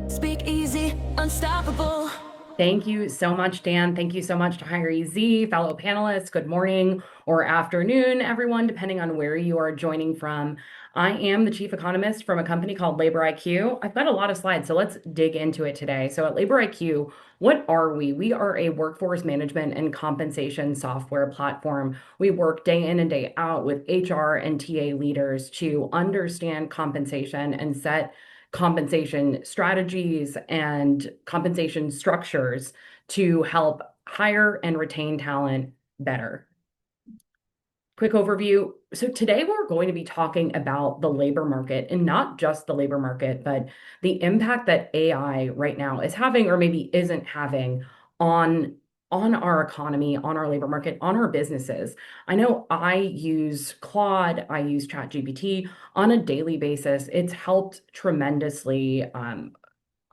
Speak easy, unstoppable. Thank you so much, Dan. Thank you so much to Hire Easy, fellow panelists. Good morning or afternoon, everyone, depending on where you are joining from. I am the chief economist from a company called LaborIQ. I've got a lot of slides, so let's dig into it today. So at LaborIQ, what are we? We are a workforce management and compensation software platform. We work day in and day out with HR and TA leaders to understand compensation and set compensation strategies and compensation structures to help hire and retain talent better. Quick overview. So today we're going to be talking about the labor market, and not just the labor market, but the impact that AI right now is having or maybe isn't having on our economy, on our labor market, on our businesses. I know I use Claude, I use ChatGPT on a daily basis. It's helped tremendously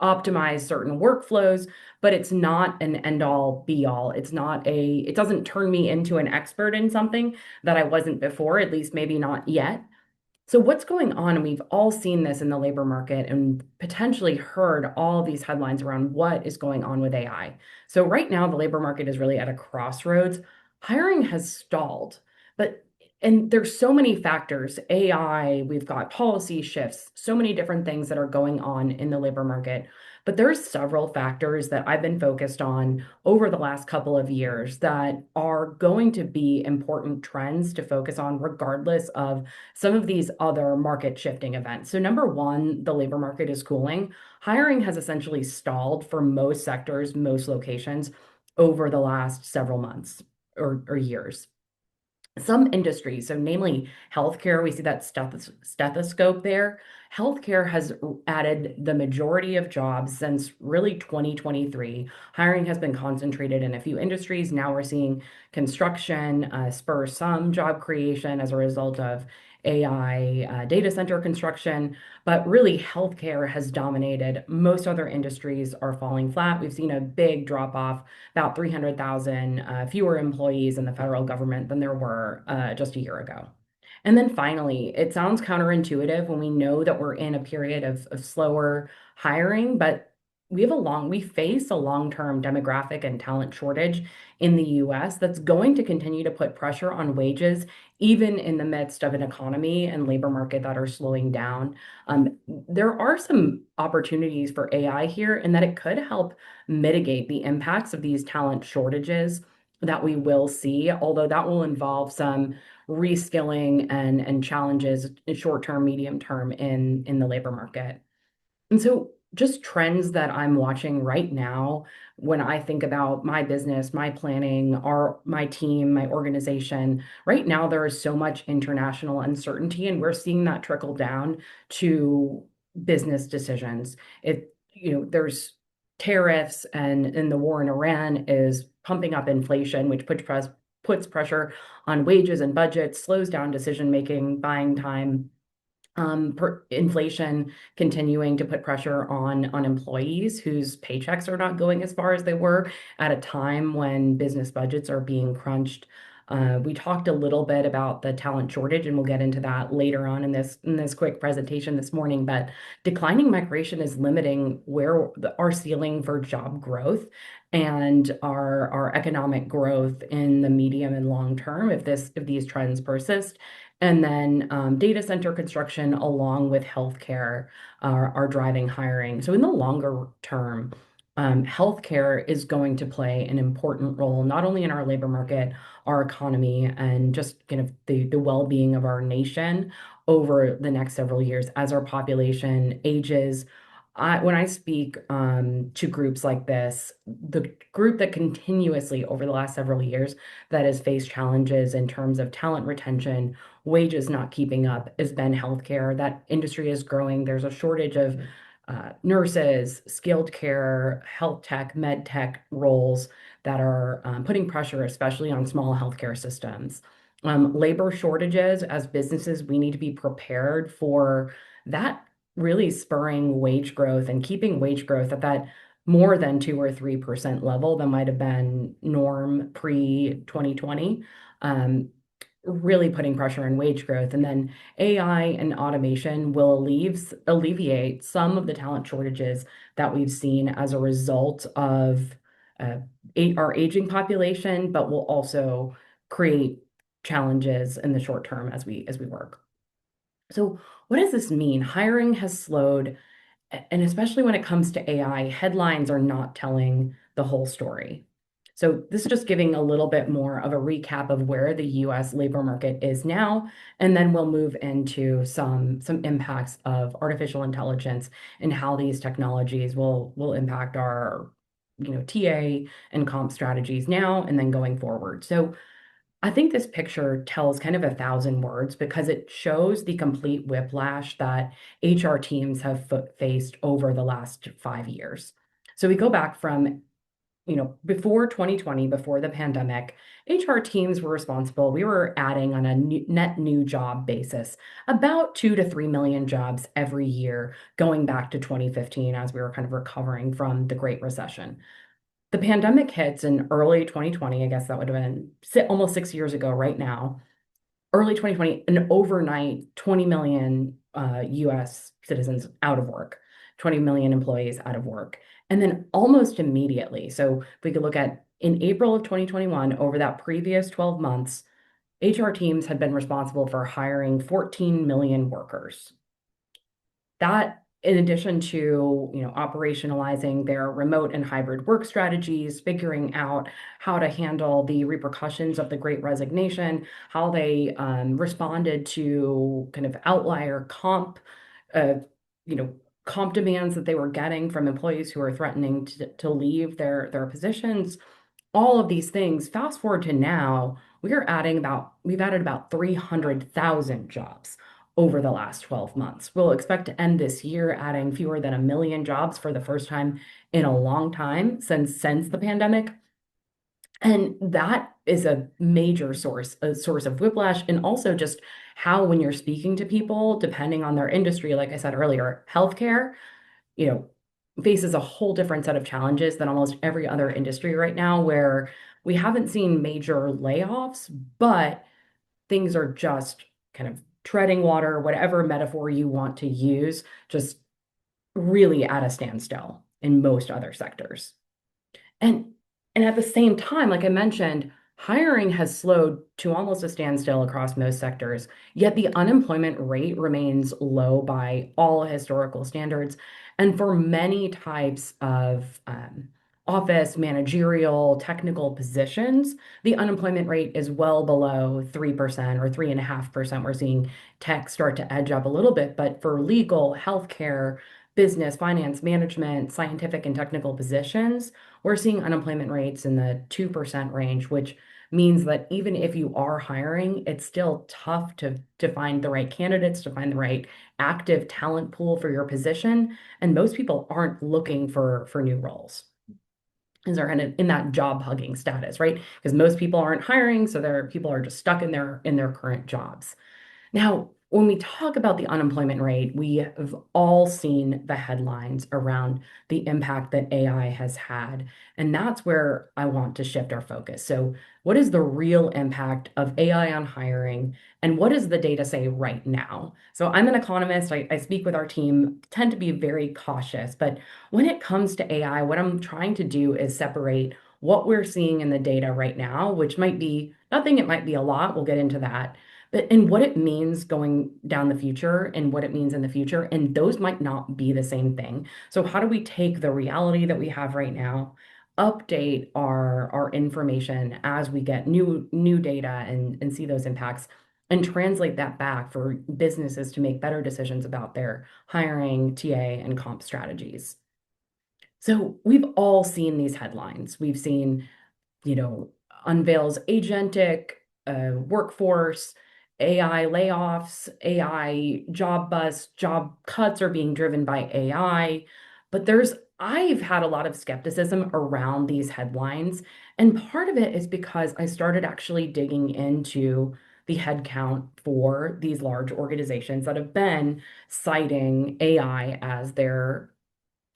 optimize certain workflows, but it's not an end all be all. It doesn't turn me into an expert in something that I wasn't before, at least maybe not yet. So what's going on? And we've all seen this in the labor market and potentially heard all of these headlines around what is going on with AI. So right now, the labor market is really at a crossroads. Hiring has stalled, but and there's so many factors, AI, we've got policy shifts, so many different things that are going on in the labor market. But there's several factors that I've been focused on over the last couple of years that are going to be important trends to focus on regardless of some of these other market shifting events. So, number one, the labor market is cooling. Hiring has essentially stalled for most sectors, most locations over the last several months or years. Some industries, so namely healthcare, we see that stethoscope there. Healthcare has added the majority of jobs since really 2023. Hiring has been concentrated in a few industries. Now we're seeing construction spur some job creation as a result of AI data center construction, but really healthcare has dominated. Most other industries are falling flat. We've seen a big drop off, about 300,000 fewer employees in the federal government than there were just a year ago. And then finally, it sounds counterintuitive when we know that we're in a period of slower hiring, but we face a long-term demographic and talent shortage in the US that's going to continue to put pressure on wages, even in the midst of an economy and labor market that are slowing down. There are some opportunities for AI here in that it could help mitigate the impacts of these talent shortages that we will see, although that will involve some reskilling and challenges in short term, medium term in the labor market. And so just trends that I'm watching right now when I think about my business, my planning, my team, my organization, right now there is so much international uncertainty, and we're seeing that trickle down to business decisions. There's tariffs and the war in Iran is pumping up inflation, which puts pressure on wages and budgets, slows down decision making, buying time. Inflation continuing to put pressure on employees whose paychecks are not going as far as they were at a time when business budgets are being crunched. We talked a little bit about the talent shortage, and we'll get into that later on in this quick presentation this morning. But declining migration is limiting our ceiling for job growth and our economic growth in the medium and long term if these trends persist. And then data center construction, along with healthcare, are driving hiring. So in the longer term, healthcare is going to play an important role, not only in our labor market, our economy, and just kind of the well-being of our nation over the next several years as our population ages. When I speak to groups like this, the group that continuously over the last several years that has faced challenges in terms of talent retention, wages not keeping up, has been healthcare. That industry is growing. There's a shortage of nurses, skilled care, health tech, med tech roles that are putting pressure, especially on small healthcare systems. Labor shortages, as businesses, we need to be prepared for that, really spurring wage growth and keeping wage growth at that more than 2 or 3% level that might have been norm pre 2020. really putting pressure on wage growth. And then AI and automation will alleviate some of the talent shortages that we've seen as a result of uh, our aging population, but will also create challenges in the short term as we work. So what does this mean? Hiring has slowed, and especially when it comes to AI, headlines are not telling the whole story. So this is just giving a little bit more of a recap of where the US labor market is now, and then we'll move into some impacts of artificial intelligence and how these technologies will impact our TA and comp strategies now and then going forward. So I think this picture tells kind of 1,000 words because it shows the complete whiplash that HR teams have faced over the last 5 years. So we go back from, before 2020, before the pandemic, HR teams were responsible. We were adding on a net new job basis about 2 to 3 million jobs every year going back to 2015 as we were kind of recovering from the Great Recession. The pandemic hits in early 2020. I guess that would have been almost 6 years ago right now. Early 2020, an overnight 20 million US citizens out of work, 20 million employees out of work. And then almost immediately, so if we could look at in April of 2021, over that previous 12 months, HR teams had been responsible for hiring 14 million workers. That, in addition to, operationalizing their remote and hybrid work strategies, figuring out how to handle the repercussions of the Great Resignation, how they responded to kind of outlier uh, you know, comp demands that they were getting from employees who were threatening to leave their positions, all of these things. Fast forward to now, we've added about 300,000 jobs over the last 12 months. We'll expect to end this year adding fewer than 1 million jobs for the first time in a long time since the pandemic. And that is a major a source of whiplash, and also just how, when you're speaking to people, depending on their industry, like I said earlier, healthcare, you know, faces a whole different set of challenges than almost every other industry right now, where we haven't seen major layoffs, but things are just kind of treading water, whatever metaphor you want to use, just really at a standstill in most other sectors. And and at the same time, like I mentioned, hiring has slowed to almost a standstill across most sectors, yet the unemployment rate remains low by all historical standards. And for many types of office, managerial, technical positions, the unemployment rate is well below 3% or 3.5%. We're seeing tech start to edge up a little bit, but for legal, healthcare, business, finance, management, scientific, and technical positions, we're seeing unemployment rates in the 2% range, which means that even if you are hiring, it's still tough to find the right candidates, to find the right active talent pool for your position. And most people aren't looking for new roles. Because they're kind of in that job hugging status, right? Because most people aren't hiring, so people are just stuck in their current jobs. Now, when we talk about the unemployment rate, we have all seen the headlines around the impact that AI has had. And that's where I want to shift our focus. So, what is the real impact of AI on hiring? And what does the data say right now? So, I'm an economist. I speak with our team, tend to be very cautious. But when it comes to AI, what I'm trying to do is separate what we're seeing in the data right now, which might be nothing, it might be a lot. We'll get into that, but and what it means going down the future and what it means in the future, and those might not be the same thing. So how do we take the reality that we have right now, update our information as we get new data and see those impacts, and translate that back for businesses to make better decisions about their hiring, TA, and comp strategies. So we've all seen these headlines. We've seen, you know, unveils agentic workforce, AI layoffs, AI job bust, job cuts are being driven by AI. But I've had a lot of skepticism around these headlines. And part of it is because I started actually digging into the headcount for these large organizations that have been citing AI as the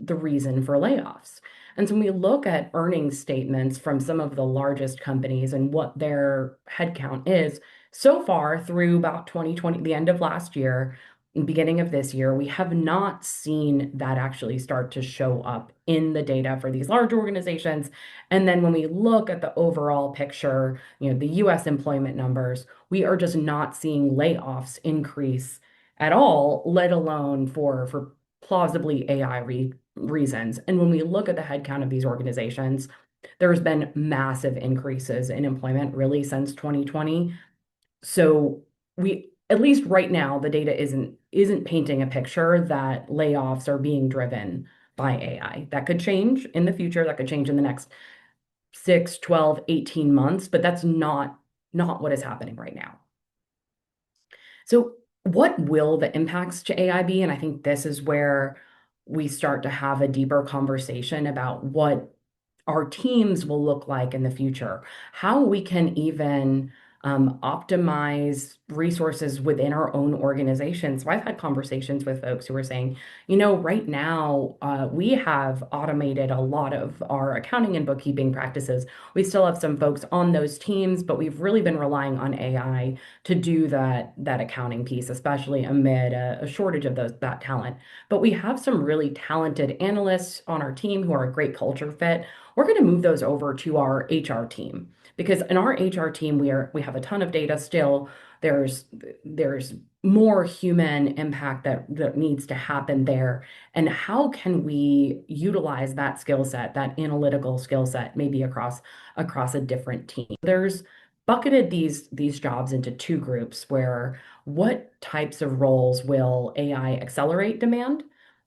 reason for layoffs. And so when we look at earnings statements from some of the largest companies and what their headcount is, So far, through about 2020, the end of last year, and beginning of this year, we have not seen that actually start to show up in the data for these large organizations. And then when we look at the overall picture, the US employment numbers, we are just not seeing layoffs increase at all, let alone for plausibly AI reasons. And when we look at the headcount of these organizations, there's been massive increases in employment really since 2020. So we, at least right now, the data isn't painting a picture that layoffs are being driven by AI. That could change in the future. That could change in the next 6, 12, 18 months, but that's not what is happening right now. So what will the impacts to AI be? And I think this is where we start to have a deeper conversation about what our teams will look like in the future, how we can even optimize resources within our own organization. So I've had conversations with folks who are saying, right now we have automated a lot of our accounting and bookkeeping practices. We still have some folks on those teams, but we've really been relying on AI to do that accounting piece, especially amid a shortage of that talent. But we have some really talented analysts on our team who are a great culture fit. We're going to move those over to our HR team because in our HR team we have a ton of data still. There's more human impact that needs to happen there. And how can we utilize that skill set, that analytical skill set, maybe across a different team? There's bucketed these jobs into two groups where what types of roles will AI accelerate demand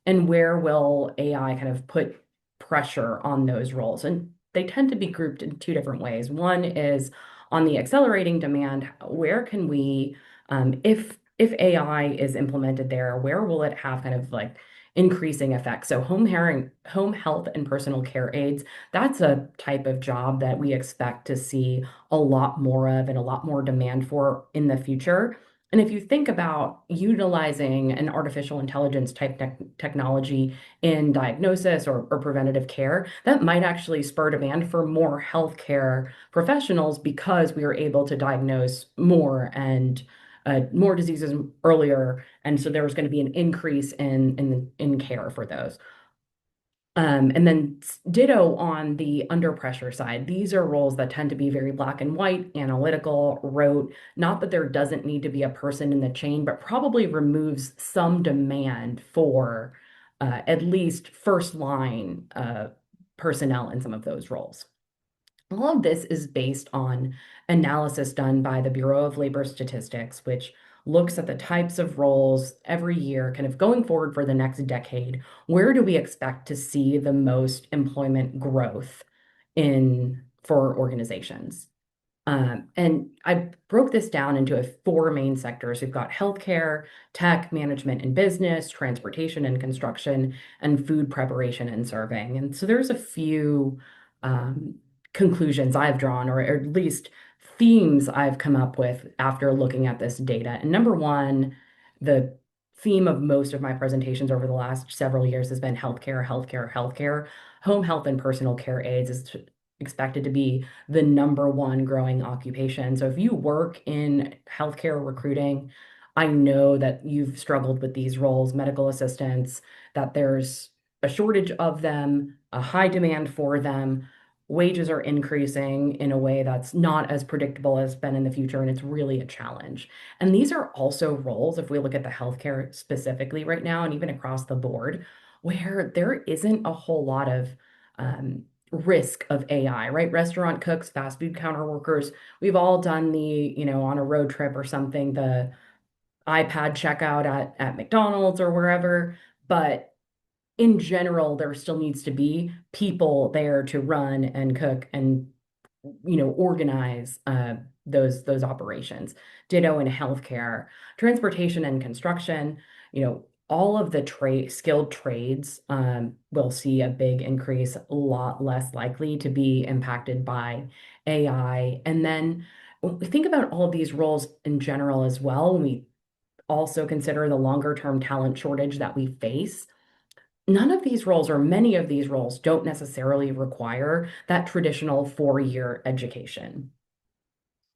and where will AI kind of put pressure on those roles. And they tend to be grouped in two different ways. One is on the accelerating demand, where can we, if AI is implemented there, where will it have kind of like increasing effects? So home health and personal care aides, that's a type of job that we expect to see a lot more of and a lot more demand for in the future. And if you think about utilizing an artificial intelligence type technology in diagnosis or preventative care, that might actually spur demand for more healthcare professionals because we are able to diagnose more and more diseases earlier. And so there's going to be an increase in care for those. And then ditto on the under pressure side. These are roles that tend to be very black and white, analytical, rote. Not that there doesn't need to be a person in the chain, but probably removes some demand for at least first line personnel in some of those roles. All of this is based on analysis done by the Bureau of Labor Statistics, which looks at the types of roles every year, kind of going forward for the next decade. Where do we expect to see the most employment growth for organizations? And I broke this down into four main sectors. We've got healthcare, tech, management and business, transportation and construction, and food preparation and serving. And so there's a few conclusions I've drawn, or at least themes I've come up with after looking at this data. And number one, the theme of most of my presentations over the last several years has been healthcare, healthcare, healthcare. Home health and personal care aides is expected to be the number one growing occupation. So if you work in healthcare recruiting, I know that you've struggled with these roles, medical assistants, that there's a shortage of them, a high demand for them. Wages are increasing in a way that's not as predictable as been in the future, and it's really a challenge. And these are also roles, if we look at the healthcare specifically right now, and even across the board, where there isn't a whole lot of risk of AI, right? Restaurant cooks, fast food counter workers, we've all done on a road trip or something, the iPad checkout at McDonald's or wherever. But in general, there still needs to be people there to run and cook and organize those operations. Ditto in healthcare, transportation and construction. All of the skilled trades will see a big increase, a lot less likely to be impacted by AI. And then when we think about all of these roles in general as well, when we also consider the longer term talent shortage that we face, none of these roles or many of these roles don't necessarily require that traditional 4-year education.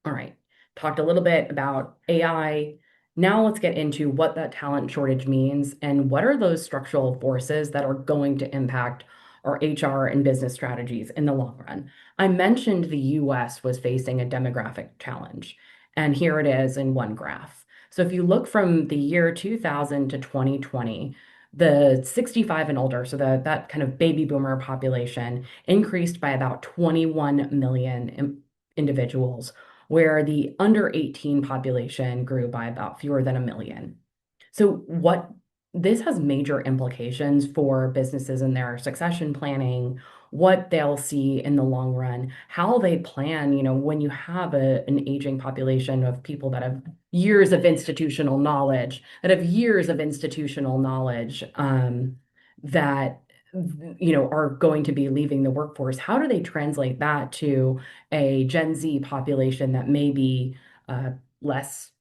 All right. talked a little bit about AI. Now let's get into what that talent shortage means and what are those structural forces that are going to impact our HR and business strategies in the long run. I mentioned the US was facing a demographic challenge, and here it is in one graph. So if you look from the year 2000 to 2020, the 65 and older, so that kind of baby boomer population increased by about 21 million individuals, where the under 18 population grew by about fewer than a million. So what this has major implications for businesses and their succession planning, what they'll see in the long run, how they plan, when you have an aging population of people that have years of institutional knowledge, that are going to be leaving the workforce. How do they translate that to a Gen Z population that may be less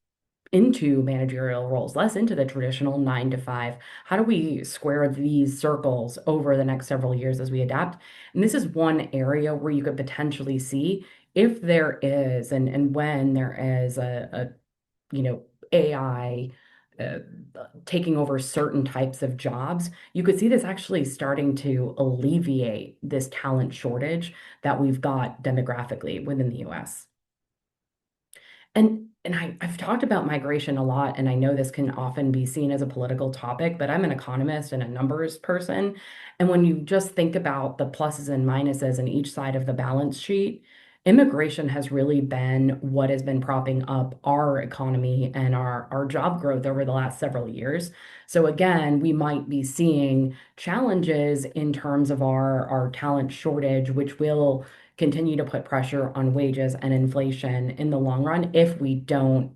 into managerial roles, less into the traditional 9 to 5? How do we square these circles over the next several years as we adapt? And this is one area where you could potentially see if there is and when there is AI uh, taking over certain types of jobs, you could see this actually starting to alleviate this talent shortage that we've got demographically within the US. I've talked about migration a lot, and I know this can often be seen as a political topic, but I'm an economist and a numbers person. And when you just think about the pluses and minuses in each side of the balance sheet, immigration has really been what has been propping up our economy and our job growth over the last several years. So again, we might be seeing challenges in terms of our talent shortage, which will continue to put pressure on wages and inflation in the long run if we don't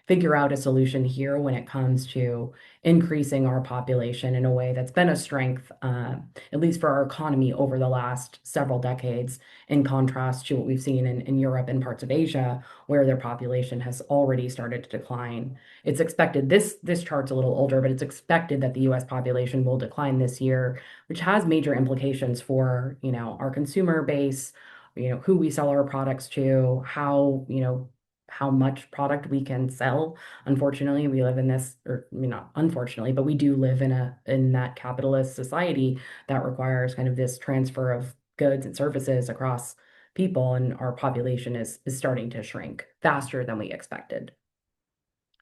figure out a solution here when it comes to increasing our population in a way that's been a strength, at least for our economy over the last several decades, in contrast to what we've seen in Europe and parts of Asia, where their population has already started to decline. It's expected, this chart's a little older, but it's expected that the US population will decline this year, which has major implications for, our consumer base, who we sell our products to, how much product we can sell. Unfortunately, we live in this, or not unfortunately, but we do live in that capitalist society that requires kind of this transfer of goods and services across people, and our population is starting to shrink faster than we expected.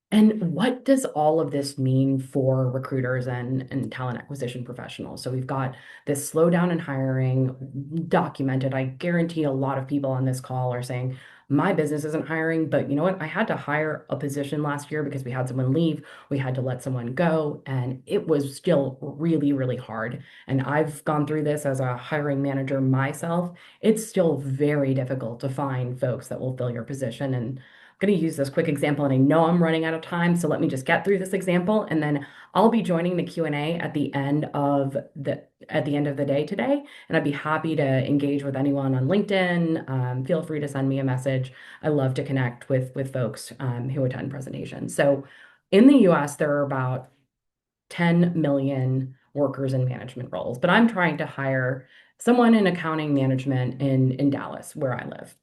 And what does all of this mean for recruiters and talent acquisition professionals? So we've got this slowdown in hiring documented. I guarantee a lot of people on this call are saying, my business isn't hiring, but you know what? I had to hire a position last year because we had someone leave. We had to let someone go, and it was still really, really hard. And I've gone through this as a hiring manager myself. It's still very difficult to find folks that will fill your position. And going to use this quick example, and I know I'm running out of time, so let me just get through this example, and then I'll be joining the Q&A at the end of the day today, and I'd be happy to engage with anyone on LinkedIn. Feel free to send me a message. I love to connect with folks who attend presentations. So in the US, there are about 10 million workers in management roles, but I'm trying to hire someone in accounting management in Dallas, where I live,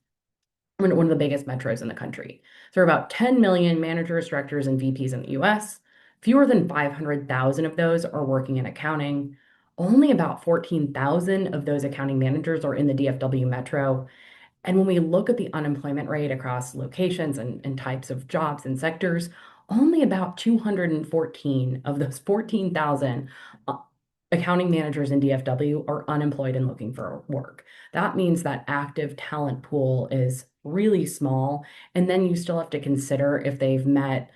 one of the biggest metros in the country. So there are about 10 million managers, directors, and VPs in the US. Fewer than 500,000 of those are working in accounting. Only about 14,000 of those accounting managers are in the DFW metro. And when we look at the unemployment rate across locations and types of jobs and sectors, only about 214 of those 14,000 accounting managers in DFW are unemployed and looking for work. That means that active talent pool is really small. And then you still have to consider if they've met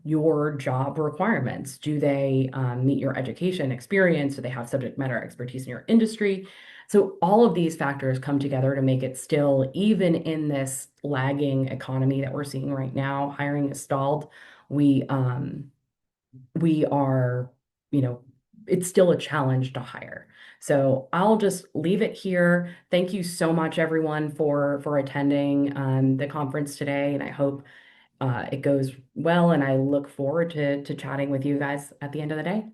your job requirements. Do they meet your education experience? Do they have subject matter expertise in your industry? So all of these factors come together to make it still, even in this lagging economy that we're seeing right now, hiring is stalled. We are, you know, it's still a challenge to hire. So I'll just leave it here. Thank you so much, everyone, for attending the conference today, and I hope it goes well. And I look forward to chatting with you guys at the end of the day.